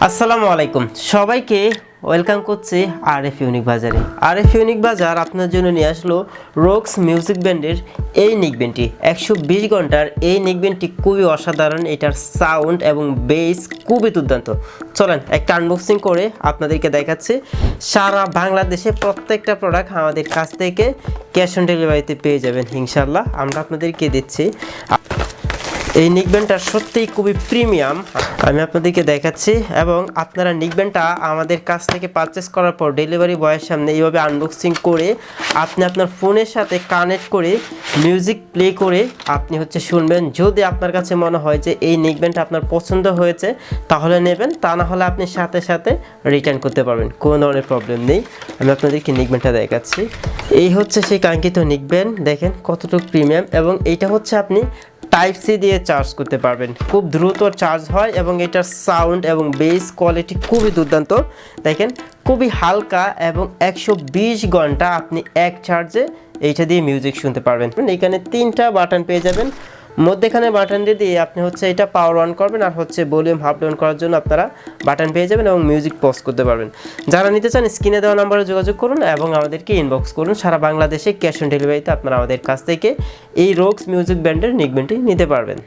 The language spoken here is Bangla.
আসসালামু আলাইকুম সবাইকে ওয়েলকাম করছি আরএফ ইউনিক বাজারে। আরএফ ইউনিক বাজার আপনার জন্য নিয়ে আসলো রোক্স মিউজিক ব্যান্ডের এই নিকব্যান্ডটি 120 ঘন্টার। এই নিকব্যান্ডটি খুবই অসাধারণ, এটার সাউন্ড এবং বেস খুবই দুর্দান্ত। চলেন একটা আনবক্সিং করে আপনাদেরকে দেখাচ্ছি। সারা বাংলাদেশে প্রত্যেকটা প্রোডাক্ট আমাদের কাছ থেকে ক্যাশ অন ডেলিভারিতে পেয়ে যাবেন ইনশাল্লাহ। আমরা আপনাদেরকে দিচ্ছি। এই নিকব্যান্ডটা সত্যিই খুবই প্রিমিয়াম, আমি আপনাদেরকে দেখাচ্ছি। এবং আপনারা নিকব্যান্ডটা আমাদের কাছ থেকে পারচেস করার পর ডেলিভারি বয়ের সামনে এইভাবে আনবক্সিং করে আপনি আপনার ফোনের সাথে কানেক্ট করে মিউজিক প্লে করে আপনি শুনবেন। যদি আপনার কাছে মনে হয় যে এই নিকব্যান্ডটা আপনার পছন্দ হয়েছে তাহলে নেবেন, তা না হলে আপনি সাথে সাথে রিটার্ন করতে পারবেন, কোনো ধরনের প্রবলেম নেই। আমি আপনাদেরকে নিকব্যান্ডটা দেখাচ্ছি। এই হচ্ছে সেই কাঙ্ক্ষিত নিকব্যান্ড, দেখেন কতটুকু প্রিমিয়াম। এবং এইটা আপনি টাইপ সি দিয়ে চার্জ করতে পারবেন, খুব দ্রুত চার্জ হয় এবং এটার সাউন্ড এবং বেস কোয়ালিটি খুবই দুর্দান্ত। দেখেন খুবই হালকা এবং 120 ঘন্টা আপনি এক চার্জে এইটা দিয়ে মিউজিক শুনতে পারবেন। এখানে 3টা বাটন পেয়ে যাবেন, মধ্যেখানে বাটন দিয়ে আপনি এটা পাওয়ার অন করবেন, আর ভলিউম হাফ ডাউন করার জন্য আপনারা বাটন পেয়ে যাবেন এবং মিউজিক পজ করতে পারবেন। যারা নিতে চান স্ক্রিনে দেওয়া নম্বরে যোগাযোগ করুন এবং আমাদেরকে ইনবক্স করুন। সারা বাংলাদেশে ক্যাশ অন ডেলিভারিতে আপনারা আমাদের কাছ থেকে এই রোক্স মিউজিক ব্যান্ডের নিকব্যান্ডটি নিতে পারবেন।